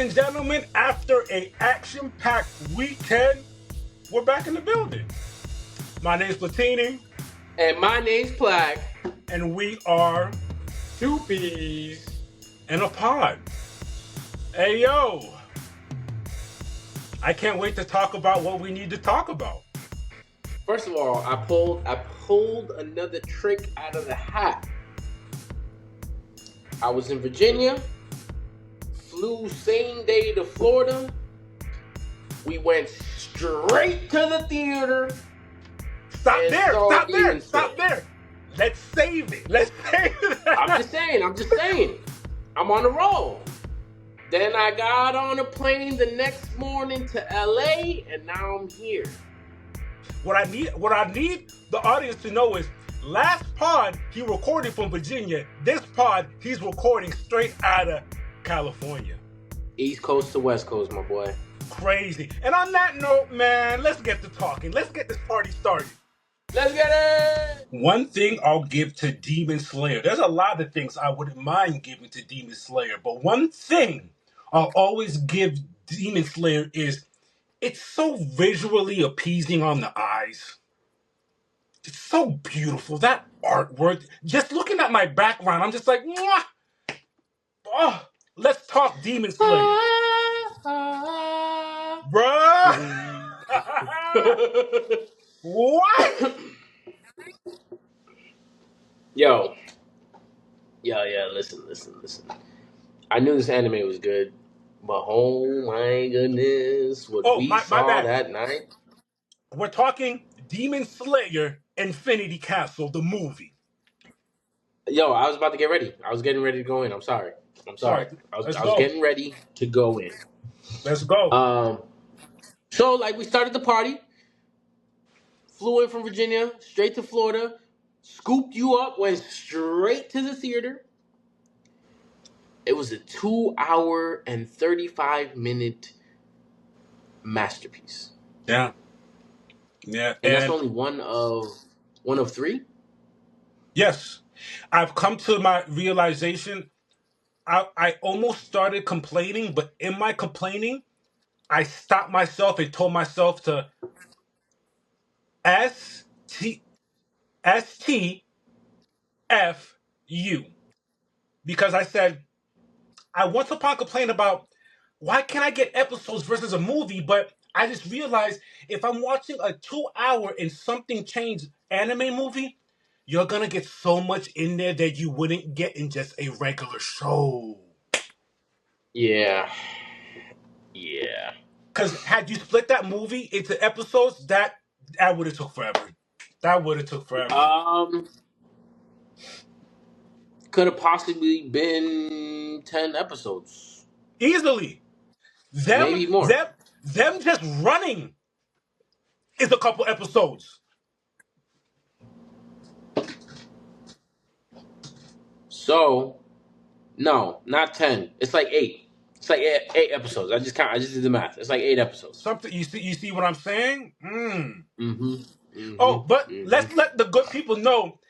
and gentlemen, after a action-packed weekend, we're back in the building. My name's Platini, And my name's Plaque. and we are Two Peas. in a pod. Hey, yo. I can't wait to talk about what we need to talk about. First of all, I pulled another trick out of the hat. I was in Virginia, flew same day to Florida. We went straight to the theater. Stop there. Let's save it. I'm just saying. I'm on the roll. Then I got on a plane the next morning to LA, and now I'm here. What I need the audience to know is last pod he recorded from Virginia. This pod he's recording straight out of California. East Coast to West Coast, my boy. Crazy. And on that note, man, let's get to talking. Let's get this party started. Let's get it! One thing I'll give to Demon Slayer. There's a lot of things I wouldn't mind giving to Demon Slayer, but one thing I'll always give Demon Slayer is it's so visually appeasing on the eyes. It's so beautiful. That artwork. Just looking at my background, I'm just like, mwah! Oh, let's talk Demon Slayer. Bruh! What? Yo, listen. I knew this anime was good, but oh my goodness, what we saw bad. that night. We're talking Demon Slayer Infinity Castle, the movie. Yo, I was about to get ready. I was getting ready to go in. I'm sorry. I was getting ready to go in. Let's go. So like we started the party, flew in from Virginia, straight to Florida, scooped you up, went straight to the theater. It was a 2-hour and 35-minute masterpiece. Yeah. And that's only one of three? Yes. I've come to my realization. I almost started complaining, but in my complaining, I stopped myself and told myself to STFU. Because I said, I once upon complained about why can't I get episodes versus a movie, but I just realized if I'm watching a 2-hour and something changed anime movie, you're gonna get so much in there that you wouldn't get in just a regular show. Yeah. Because had you split that movie into episodes, that would have took forever. Could have possibly been 10 episodes. Easily. Maybe more. Them just running is a couple episodes. So, no, not 10. It's like 8. It's like 8 episodes. I just did the math. It's like 8 episodes. Something you see what I'm saying? Oh, but let's let the good people know.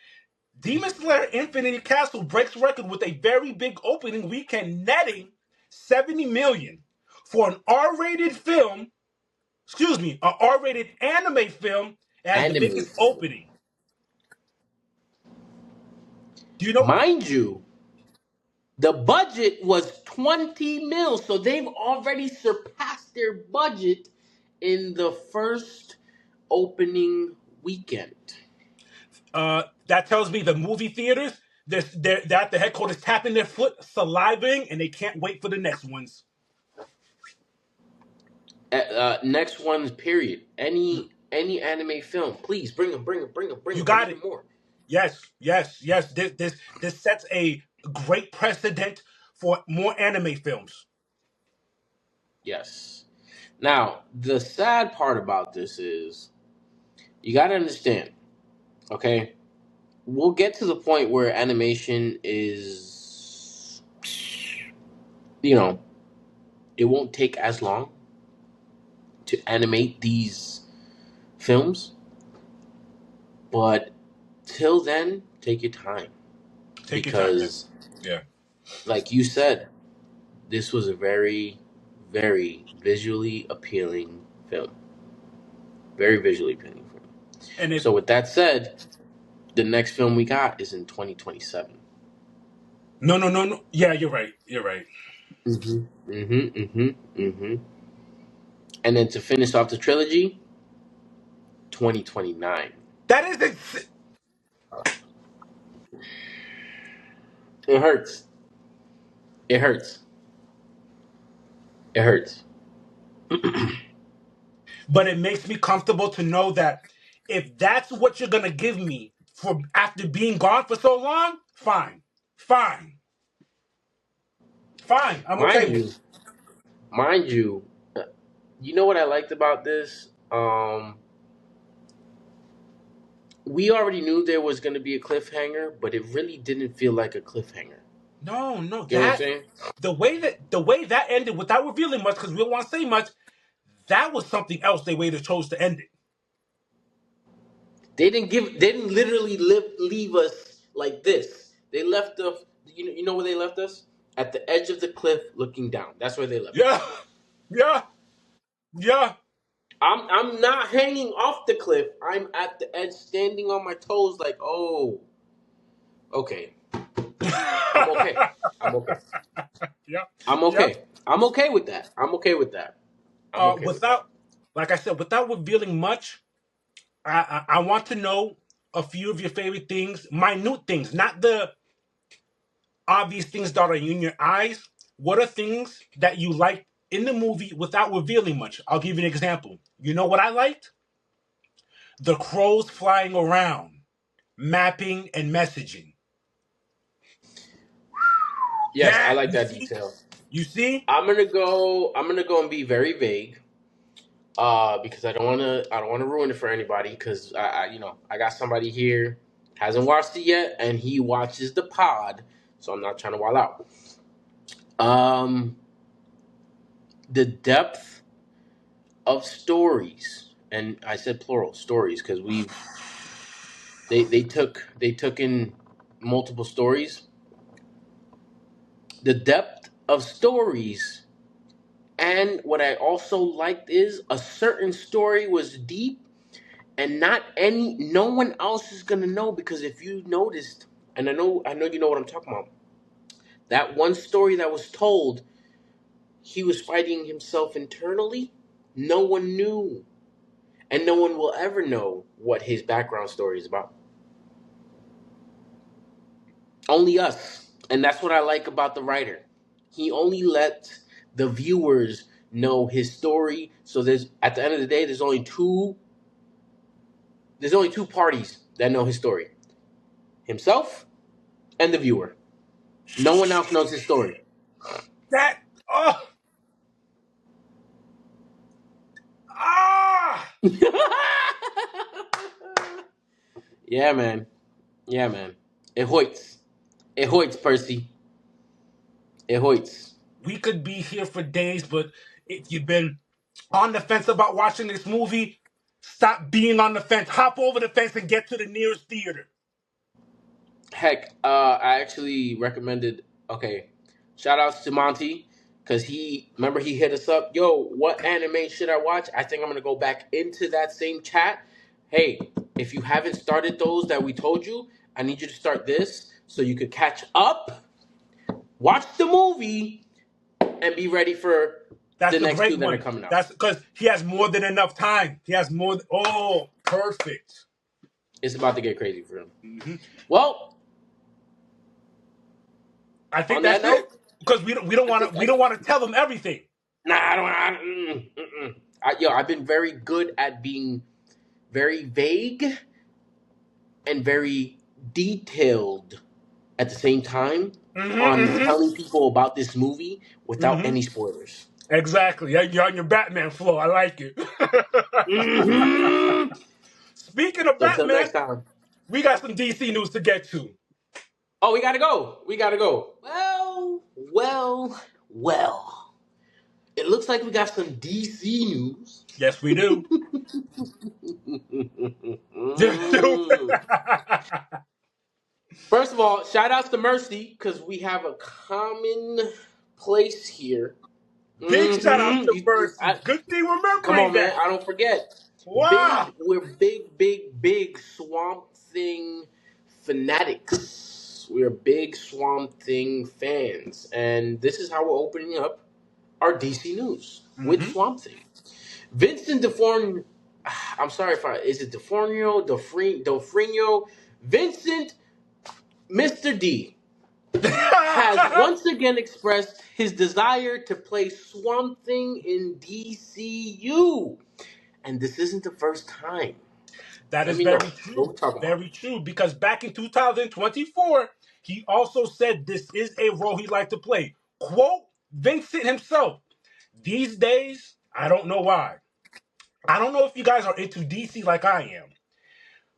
Demon Slayer Infinity Castle breaks record with a very big opening weekend, netting $70 million for an R-rated film. Excuse me, an R-rated anime film as the biggest opening. Do you know? Mind you, the budget was 20 mil, so they've already surpassed their budget in the first opening weekend. That tells me the movie theaters, they're at the headquarters tapping their foot, salivating, and they can't wait for the next ones. Next ones, period. Any anime film, please bring them. You got it. More. Yes. This sets a great precedent for more anime films. Yes. Now, the sad part about this is you got to understand, okay? We'll get to the point where animation is, it won't take as long to animate these films. But till then, take your time. Because, yeah, like you said, this was a very very visually appealing film. Very visually appealing film. And if So with that said, the next film we got is in 2027. no, no, no, no. Yeah, you're right. You're right. Mm-hmm. Mm-hmm. Mm-hmm. Mm-hmm. And then to finish off the trilogy, 2029. That is ex- It hurts. It hurts. It hurts. but it makes me comfortable to know that if that's what you're gonna give me for after being gone for so long, fine, fine, fine. I'm okay Mind with you, it. mind you, you know what I liked about this? We already knew there was going to be a cliffhanger, but it really didn't feel like a cliffhanger. No, no, You know what I'm that saying? the way that ended without revealing much because we don't want to say much. That was something else. The way they chose to end it. They didn't literally leave us like this. They left us. You know where they left us? At the edge of the cliff, looking down. That's where they left Yeah, us. yeah, yeah. I'm not hanging off the cliff. I'm at the edge, standing on my toes, like, oh, okay, I'm okay. I'm okay. Yeah, I'm yep. okay. I'm okay with that. I'm okay with that. I'm okay with that. Without, like I said, without revealing much, I want to know a few of your favorite things, minute things, not the obvious things that are in your eyes. What are things that you liked in the movie without revealing much? I'll give you an example. You know what I liked? The crows flying around, mapping and messaging. Yes, I Yeah, like you that see? detail. You see? I'm gonna go and be very vague. Because I don't wanna ruin it for anybody. Because I got somebody here hasn't watched it yet, and he watches the pod, so I'm not trying to wild out. Um, the depth of stories, and I said plural stories because they took in multiple stories. The depth of stories. And what I also liked is a certain story was deep and no one else is gonna know because if you noticed, and I know you know what I'm talking about. That one story that was told, he was fighting himself internally. No one knew, and no one will ever know what his background story is about. Only us, and that's what I like about the writer. He only let the viewers know his story. So there's at the end of the day, there's only two parties that know his story: himself and the viewer. No one else knows his story. That oh ah Yeah, man. Yeah, man. It hoits. It hoits, Percy. It hoits. we could be here for days, but if you've been on the fence about watching this movie, stop being on the fence. Hop over the fence and get to the nearest theater. Heck, I actually recommended. Okay, shout outs to Monty because he hit us up. Yo, what anime should I watch? I think I'm gonna go back into that same chat. Hey, if you haven't started those that we told you, I need you to start this so you could catch up, watch the movie, and be ready for That's the the next two great that are one. coming out. That's because he has more than enough time. He has more. Oh, perfect. It's about to get crazy for him. Hmm. Well, I think on that that's note, it because we don't I want think to we don't want to tell them everything. nah, I don't. I've been very good at being very vague and very detailed at the same time on Hmm. telling people about this movie without Hmm. any spoilers. Exactly. Yeah, you're on your Batman flow. I like it. Hmm. Speaking of So until Batman, next time. we got some DC news to get to. Oh, we gotta go. We gotta go. Well. It looks like we got some DC news. Yes, we do. First of all, shout outs to Mercy because we have a common place here. Big shout out to Mercy. I, Good thing come remembering on, man. that. I don't forget. Wow. We're big Swamp Thing fanatics. We're big Swamp Thing fans, and this is how we're opening up our DC news with Mm-hmm. Swamp Thing. Vincent D'Onofrio. I'm sorry if I is it D'Onofrio. Vincent, Mr. D, has once again expressed his desire to play Swamp Thing in DCU. And this isn't the first time. That Let is me know very what true. we're talking about. Very true. Because back in 2024, he also said this is a role he'd like to play. Quote Vincent himself. These days, I don't know why. I don't know if you guys are into DC like I am.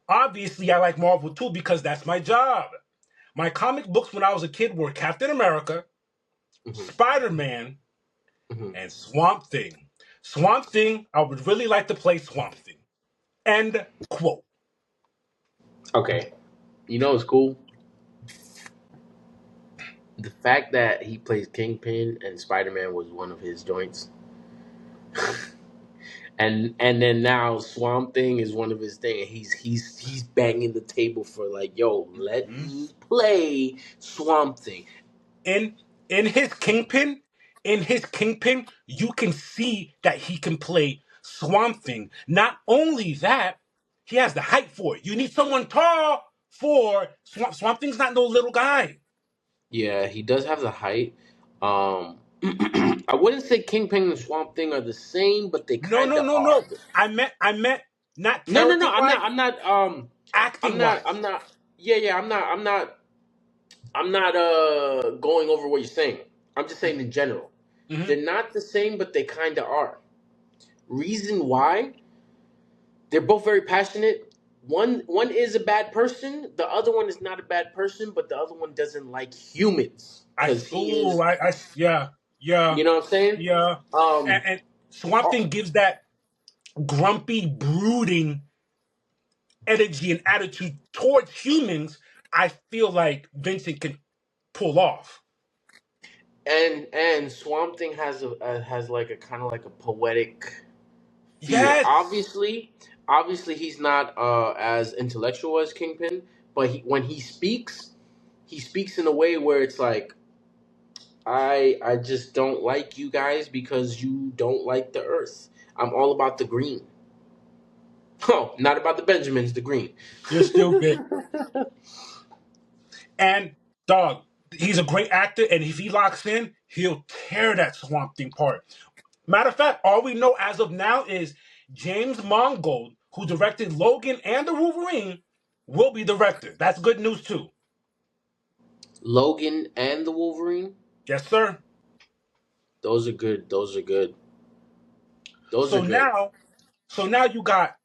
Obviously, I like Marvel too because that's my job. My comic books when I was a kid were Captain America, Hmm. Spider-Man, Hmm. and Swamp Thing. Swamp Thing, I would really like to play Swamp Thing. End quote. Okay, you know what's cool? The fact that he plays Kingpin and Spider Man was one of his joints, and then now Swamp Thing is one of his thing. He's banging the table for like, yo, let Mhm. me play Swamp Thing. In in his Kingpin, you can see that he can play Swamp Thing. Not only that, he has the height for it. You need someone tall for Swamp Thing's not no little guy. Yeah, he does have the height. I wouldn't say Kingpin and Swamp Thing are the same, but they No, kind no, of no, are. no. I meant not No. character wise, I'm acting not. wise. I'm not. Yeah, yeah. I'm not going over what you're saying. I'm just saying in general. Mm-hmm. They're not the same, but they kind of are. Reason why? They're both very passionate. One is a bad person. The other one is not a bad person, but the other one doesn't like humans because he is. Yeah, yeah, You know what I'm saying? yeah. Um. And Swamp oh, Thing gives that grumpy, brooding energy and attitude towards humans. I feel like Vincent can pull off. and Swamp Thing has like a kind of like a poetic feel. Yes, Obviously, he's not as intellectual as Kingpin, but when he speaks in a way where it's like, I just don't like you guys because you don't like the Earth. I'm all about the green. Oh, not about the Benjamins, the green. you're still big. And dog, he's a great actor, and if he locks in, he'll tear that Swamp Thing part. Matter of fact, all we know as of now is James Mangold, who directed Logan and the Wolverine, will be director. That's good news too. Logan and the Wolverine. Yes, sir. Those are good. Those are good. Those are So good. now, so now you got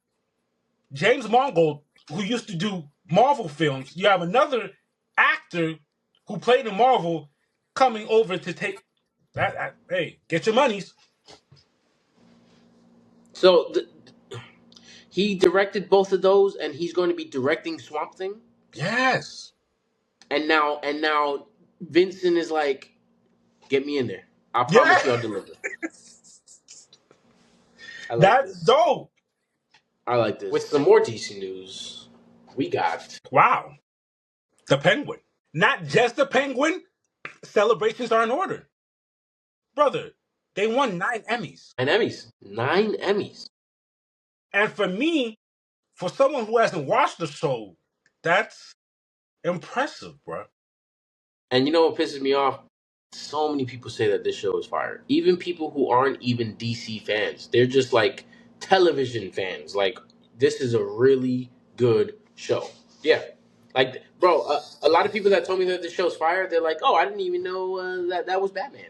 James Mangold, who used to do Marvel films. You have another actor who played in Marvel coming over to take hey, get your monies. So he directed both of those, and he's going to be directing Swamp Thing. Yes. And now Vincent is like, get me in there. I Yeah. promise you I'll deliver. I like That's this. dope. I like this. With some more DC news, we got Wow. The Penguin. Not just the Penguin. Celebrations are in order. Brother, they won 9 Emmys. 9 Emmys. 9 Emmys. And for me, for someone who hasn't watched the show, that's impressive, bro. And you know what pisses me off? So many people say that this show is fire. Even people who aren't even DC fans. They're just like television fans. Like, this is a really good show. Yeah. Like, bro, a lot of people that told me that the show's fire, they're like, oh, I didn't even know that was Batman.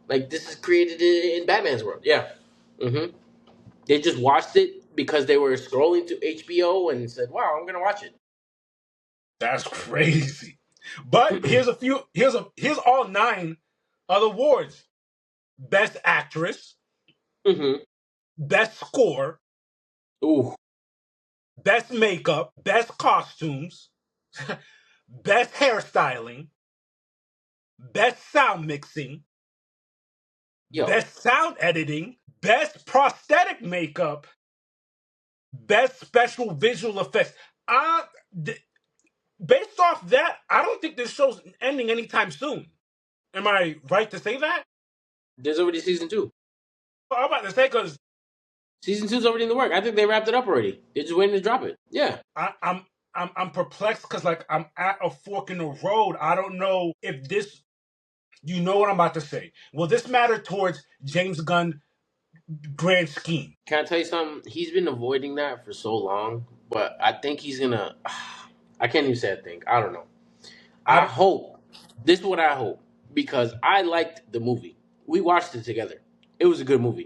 Like, this is created in Batman's world. Yeah. Mm-hmm. They just watched it because they were scrolling through HBO and said, wow, I'm going to watch it. That's crazy. But here's all 9 other awards. Best actress, Mm-hmm. best score, Ooh. best makeup, best costumes, best hairstyling, best sound mixing, Yo, best sound editing, best prosthetic makeup, best special visual effects. Uh, th- Based off that, I don't think this show's ending anytime soon. Am I right to say that? there's already season 2. I'm about to say because Season 2's already in the work. I think they wrapped it up already. They're just waiting to drop it. Yeah. I'm perplexed because like I'm at a fork in the road. I don't know if this. You know what I'm about to say. Will this matter towards James Gunn grand scheme? Can I tell you something? He's been avoiding that for so long, but I think he's gonna. I can't even say I think. I don't know. I I hope. This is what I hope because I liked the movie. We watched it together. It was a good movie.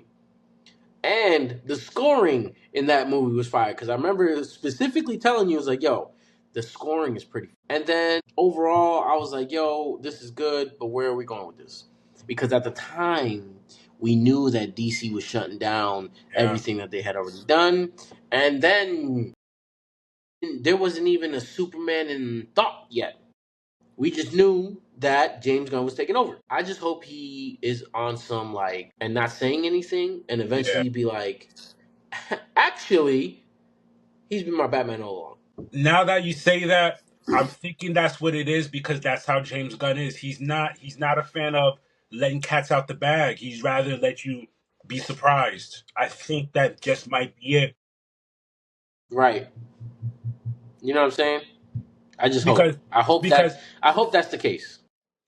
And the scoring in that movie was fire because I remember specifically telling you, I was like, yo, the scoring is pretty. And then overall, I was like, yo, this is good, but where are we going with this? Because at the time, we knew that DC was shutting down yeah. everything that they had already done. And then there wasn't even a Superman in thought yet. We just knew that James Gunn was taking over. I just hope he is on some like and not saying anything and Yeah. eventually be like, actually, he's been my Batman all along. Now that you say that, I'm thinking that's what it is because that's how James Gunn is. He's not a fan of letting cats out the bag. He's rather let you be surprised. I think that just might be it. Right. You know what I'm saying? I just hope. Because because I hope that's the case.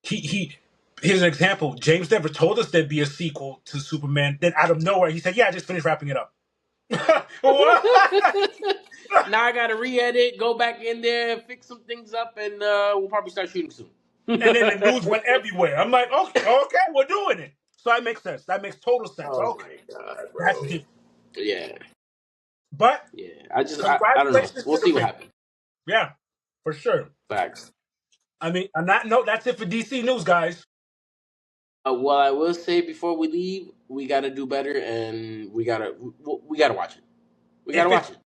he here's an example. James never told us there'd be a sequel to Superman. Then out of nowhere, he said, "Yeah, I just finished wrapping it up." What? Now I gotta re-edit, go back in there, fix some things up, and we'll probably start shooting soon. And then the news went everywhere. I'm like, okay, we're doing it. So that makes sense. That makes total sense. Oh Okay, my god, that's bro. different. Yeah. But Yeah. I don't know. congratulations We'll to the see what fans. happens. Yeah, for sure. Facts. I mean, on that note, that's it for DC news, guys. Well, I will say before we leave, we got to do better, and we gotta watch it. We gotta If watch it's it.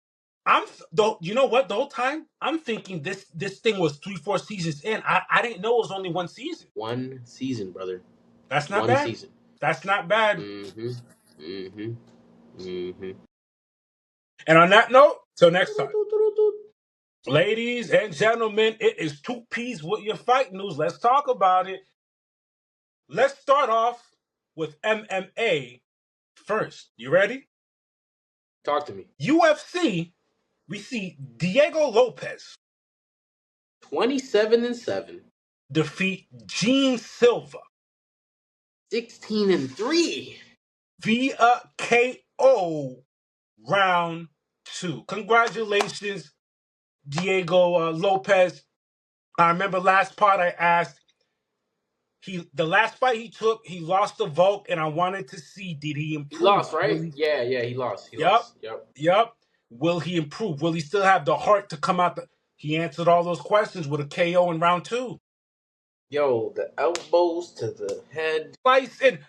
I'm though, you know what? The whole time I'm thinking this thing was 3-4 seasons in. I didn't know it was only one season. One season, brother. That's not One bad. season. That's not bad. Mm-hmm. Mm-hmm. Mm-hmm. And on that note, till next time, ladies and gentlemen, it is two P's with your fight news. Let's talk about it. Let's start off with MMA first. You ready? Talk to me. UFC. We see Diego Lopez 27-7. defeat Gene Silva 16-3. via KO round 2. Congratulations, Diego Lopez. I remember last part I asked the last fight he took, he lost the Volk, and I wanted to see did he He improve? lost, right? Yeah, yeah, he lost. He Yep, lost. Yep. yep. Will he improve? Will he still have the heart to come out? He answered all those questions with a KO in round 2. Yo, the elbows to the head. Slice in.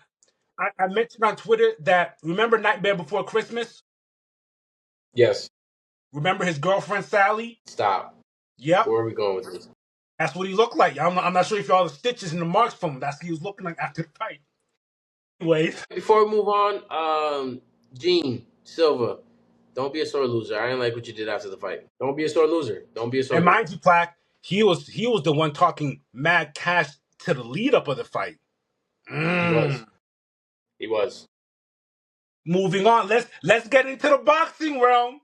I mentioned on Twitter that remember Nightmare Before Christmas? Yes. Remember his girlfriend Sally? Stop. Yep. Where are we going with this? That's what he looked like. I'm not sure if you all the stitches and the marks from him. That's what he was looking like after the fight. Anyways. Before we move on, Gene Silva, don't be a sore loser. I didn't like what you did after the fight. Don't be a sore loser. Don't be a sore And loser. mind you, Plaque, he was the one talking mad cash to the lead up of the fight. He was. He was. Moving on, let's get into the boxing realm.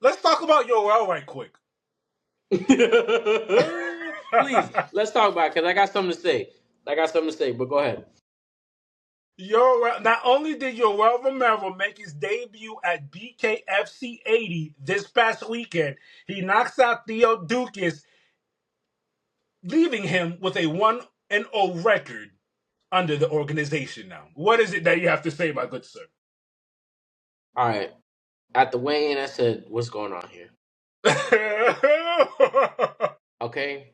Let's talk about Yoel right quick. Please, let's talk about it because I got something to say. But go ahead. Not only did Yoel Romero make his debut at BKFC 80 this past weekend, he knocks out Theo Dukas, leaving him with a 1-0 record under the organization now. What is it that you have to say, my good sir? All right. At the weigh-in, I said, "What's going on here?" Okay.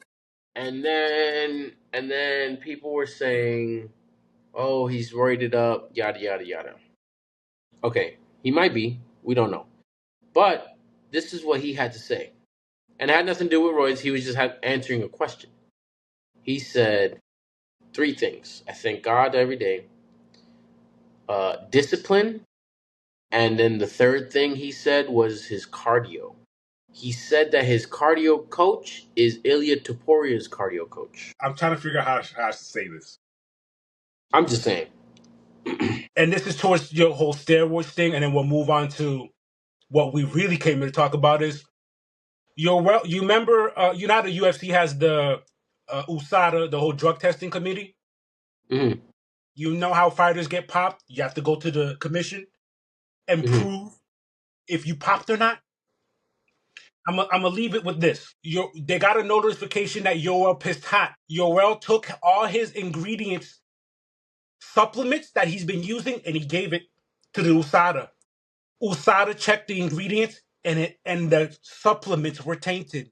And then people were saying, "Oh, he's roided up, yada yada yada." Okay, he might be. We don't know. But this is what he had to say, and it had nothing to do with roids. He was just answering a question. He said 3 things: I thank God every day. discipline, and then the third thing he said was his cardio. He said that his cardio coach is Ilya Toporia's cardio coach. I'm trying to figure out how to say this. I'm just saying. And this is towards your whole steroids thing, and then we'll move on to what we really came here to talk about is you remember you know how the UFC has the USADA, the whole drug testing committee? Mm-hmm. You know how fighters get popped? You have to go to the commission and Mm-hmm. prove if you popped or not. I'm gonna leave it with this. They got a notification that Yoel pissed hot. Yoel took all his ingredients, supplements that he's been using, and he gave it to the USADA. USADA checked the ingredients, and the supplements were tainted.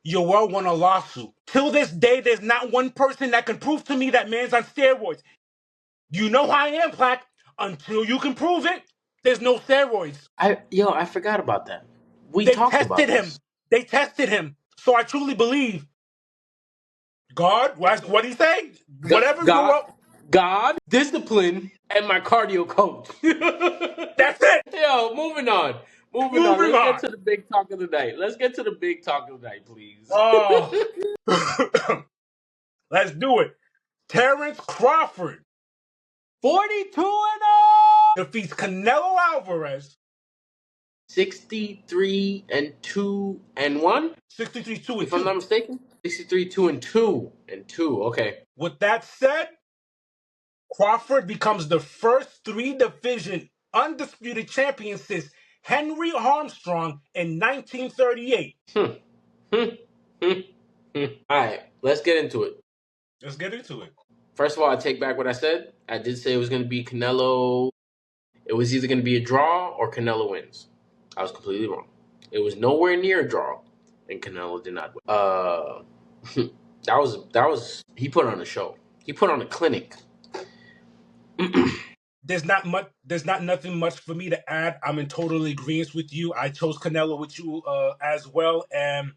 Yoel won a lawsuit. Till this day, there's not one person that can prove to me that man's on steroids. You know how I am, Plaque. Until you can prove it, there's no steroids. I forgot about that. We They talked about tested this. him. They tested him. So I truly believe God, what he say? Whatever you God, want. God, discipline, and my cardio coach. That's it. Yo, moving on. Moving on. Moving Let's get on. to the big talk of the night. Let's get to the big talk of the night, please. Oh. Let's do it. Terrance Crawford 42-0. defeats Canelo Alvarez 63-2-1. 63-2 and If I'm 2. not mistaken, 63-2-2. Okay. With that said, Crawford becomes the first three-division undisputed champion since Henry Armstrong in 1938. All right, let's get into it. Let's get into it. First of all, I take back what I said. I did say it was going to be Canelo. It was either going to be a draw or Canelo wins. I was completely wrong. It was nowhere near a draw, and Canelo did not win. That was he put on a show. He put on a clinic. There's not nothing much for me to add. I'm in total agreement with you. I chose Canelo with you as well, and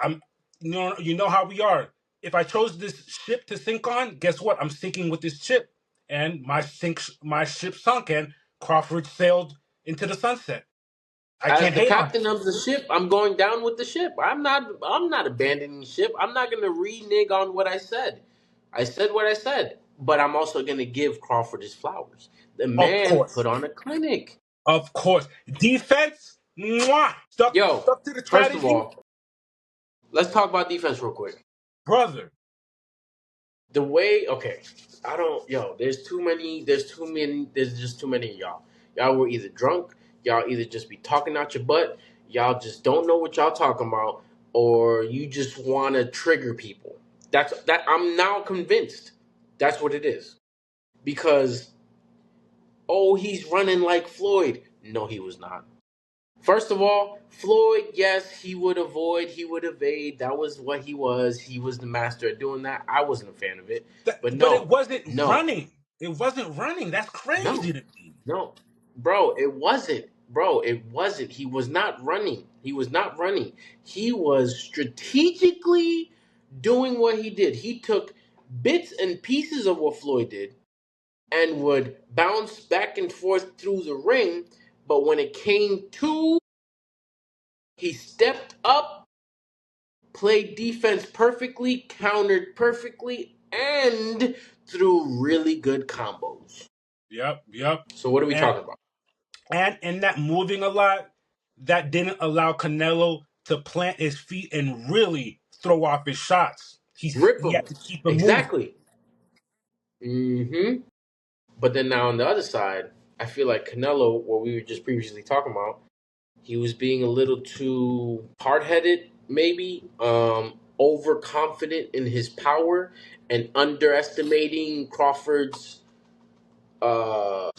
I'm you know how we are. If I chose this ship to sink on, guess what? I'm sinking with this ship, and my ship sunk, and Crawford sailed into the sunset. I As can't the hate on captain of the ship, I'm going down with the ship. I'm not abandoning ship. I'm not going to renege on what I said. I said what I said, but I'm also going to give Crawford his flowers. The Of man course, put on a clinic. of course. Defense, mwah, Yo, stuck to the first of strategy, all, let's talk about defense real quick. brother. The way, okay, I don't, yo, there's just too many of y'all. Y'all were either drunk, y'all either just be talking out your butt, y'all just don't know what y'all talking about, or you just want to trigger people. I'm now convinced that's what it is. Because, oh, he's running like Floyd. No, he was not. First of all, Floyd, yes, he would avoid, he would evade. That was what he was. He was the master at doing that. I wasn't a fan of it. But But it no, wasn't no, running. It wasn't running. That's crazy no, to me. no. Bro, it wasn't. Bro, it wasn't. He was not running. He was not running. He was strategically doing what he did. He took bits and pieces of what Floyd did and would bounce back and forth through the ring. But when it came to, he stepped up, played defense perfectly, countered perfectly, and threw really good combos. Yep. So what are we And talking about? and in that moving a lot, that didn't allow Canelo to plant his feet and really throw off his shots. Rip He them. had to keep them moving. Exactly. Mm-hmm. But then now on the other side, I feel like Canelo, what we were just previously talking about, he was being a little too hard-headed, maybe, overconfident in his power and underestimating Crawford's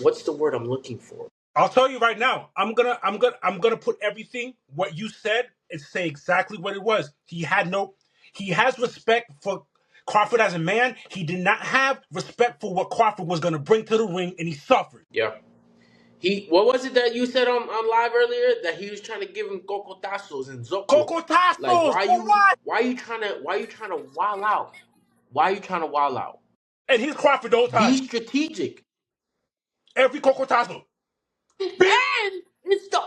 what's the word I'm looking for? I'll tell you right now. I'm gonna put everything what you said and say exactly what it was. He has respect for Crawford as a man. He did not have respect for what Crawford was gonna bring to the ring, and he suffered. Yeah. What was it that you said on live earlier that he was trying to give him cocotazos and zoclo? Like Cocotazos for what? why you trying to wild out? Why are you trying to wild out? And he's Crawford the whole Be time. strategic. Every cocotazo. And it's the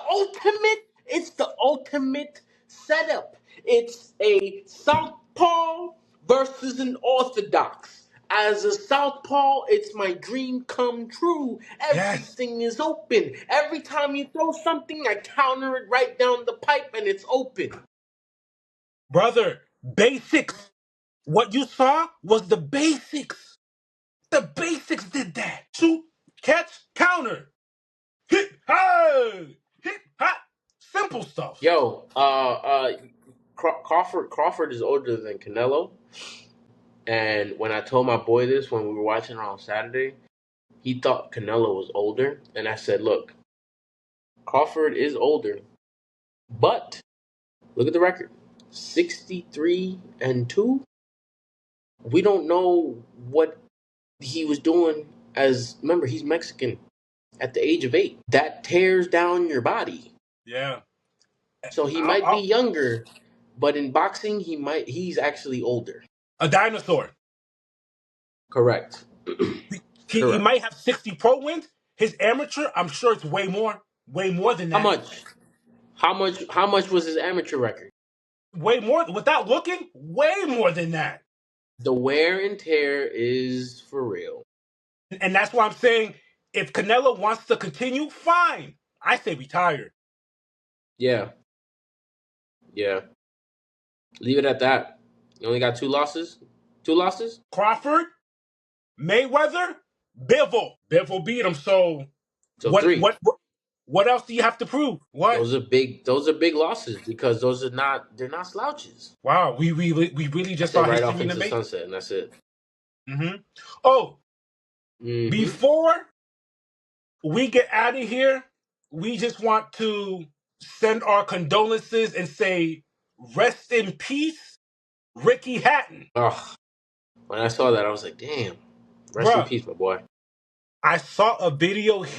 ultimate setup. It's a southpaw versus an orthodox. As a southpaw, it's my dream come true. Yes, Everything is open. Every time you throw something, I counter it right down the pipe and it's open. brother. Basics. What you saw was the basics. The basics did that. Shoot, catch, counter. Hit, hey! Hit, hot. Simple stuff. Yo, Crawford is older than Canelo. And when I told my boy this when we were watching it on Saturday, he thought Canelo was older. And I said, look, Crawford is older, but look at the record 63-2. We don't know what he was doing remember, he's Mexican at the age of 8. That tears down your body. Yeah. So he might be younger, but in boxing, he's actually older. A dinosaur. Correct. He might have 60 pro wins. His amateur, I'm sure it's way more than that. How much? How much was his amateur record? Way more, without looking, way more than that. The wear and tear is for real. And that's why I'm saying, if Canelo wants to continue, fine. I say retire. Yeah. Leave it at that. You only got 2 losses? 2 losses? Crawford, Mayweather, Bivol. Bivol beat him, so 3. What else do you have to prove? What? Those are big losses because they're not slouches. Wow, we really just They saw right history off in the into making. sunset, and that's it. Mm-hmm. Oh, before we get out of here, we just want to send our condolences and say, rest in peace, Ricky Hatton. Oh, when I saw that, I was like, damn. Rest in peace, my boy. I saw a video of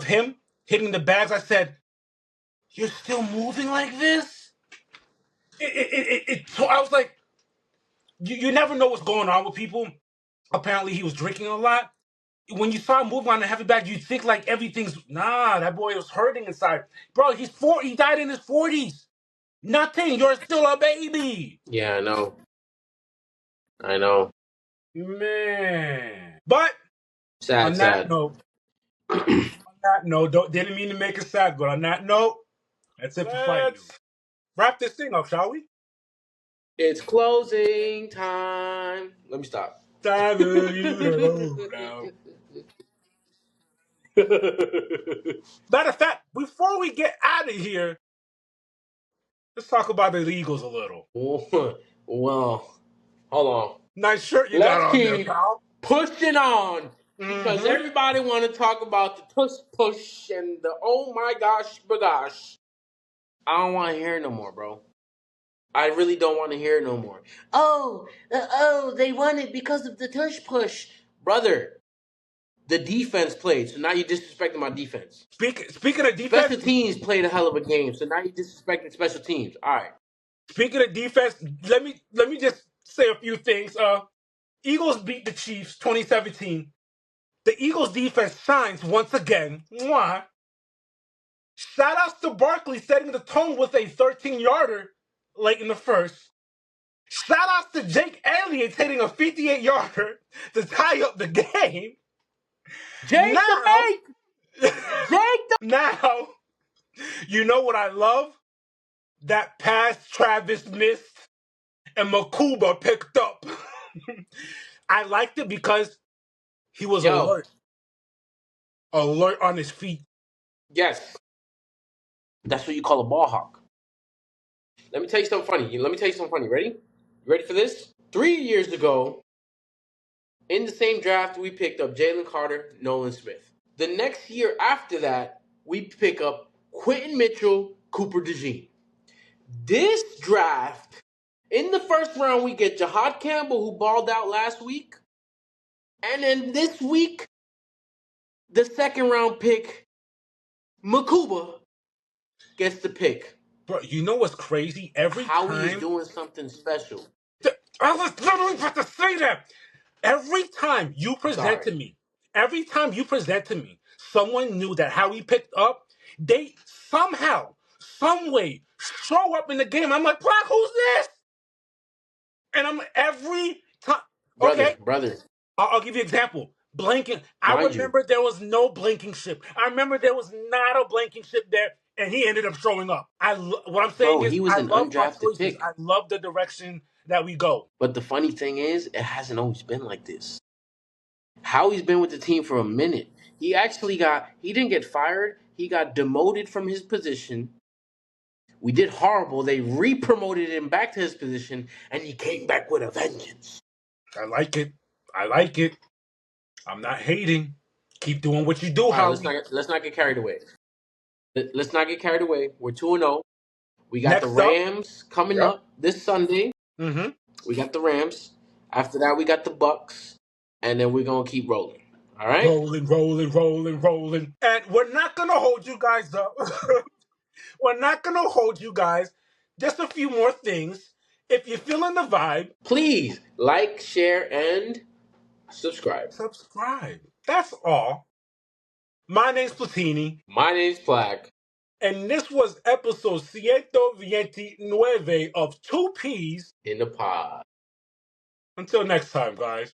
him hitting the bags. I said, you're still moving like this? I was like, you never know what's going on with people. Apparently, he was drinking a lot. When you saw him moving on the heavy bag, you'd think like everything's... Nah, that boy was hurting inside. Bro, he died in his 40s. Nothing. You're still a baby. Yeah, I know. Man. But sad. That note, didn't mean to make it sad, but on that note, that's it for Fight News. Wrap this thing up, shall we? It's closing time. Let me stop. Time for you to go now. Matter of fact, before we get out of here, let's talk about the Eagles a little. Well, hold on. Nice shirt you got on there, pal. Pushing on. Because everybody want to talk about the tush push and the oh my gosh, bagosh. I don't want to hear it no more, bro. I really don't want to hear it no more. They won it because of the tush push. Brother, the defense played, so now you're disrespecting my defense. Speaking of defense... Special teams played a hell of a game, so now you're disrespecting special teams. All right. Speaking of defense, let me just say a few things. Eagles beat the Chiefs 2017. The Eagles defense shines once again. Mwah. Shout outs to Barkley setting the tone with a 13-yarder late in the first. Shout outs to Jake Elliott hitting a 58-yarder to tie up the game. Now, you know what I love? That pass Travis missed and Makuba picked up. I liked it because he was alert on his feet. Yes. That's what you call a ball hawk. Let me tell you something funny. Ready? You ready for this? 3 years ago, in the same draft, we picked up Jalen Carter, Nolan Smith. The next year after that, we pick up Quentin Mitchell, Cooper DeJean. This draft, in the first round, we get Jahad Campbell, who balled out last week. And then this week, the second round pick, Makuba, gets the pick. Bro, you know what's crazy? He's doing something special. I was literally about to say that. Every time you present to me every time you present to me someone new that how he picked up, they somehow, some way show up in the game. I'm like, Black, who's this? And I'm every time. Okay, brother, I'll give you an example. Blinking. I mind you, remember there was no blinking ship. I remember there was not a blinking ship there, and he ended up showing up. What I'm saying bro, is, he was I an love our undrafted choices. pick. I love the direction that we go. But the funny thing is, it hasn't always been like this. Howie's been with the team for a minute. He didn't get fired. He got demoted from his position. We did horrible. They re-promoted him back to his position, and he came back with a vengeance. I like it. I like it. I'm not hating. Keep doing what you do, All right, Howie. let's not get carried away. Let's not get carried away. We're 2-0. We got the Next up, Rams coming yep. up this Sunday. Mm-hmm. We got the Rams. After that, we got the Bucks, and then we're gonna keep rolling. All right. Rolling, rolling, rolling, rolling. And we're not gonna hold you guys up. We're not gonna hold you guys. Just a few more things. If you're feeling the vibe, Please like, share, and subscribe. subscribe. That's all. My name's Platini, My name's Plaque. and this was episode Ciento, Veintinueve of Two Peas. In the pod. Until next time, guys.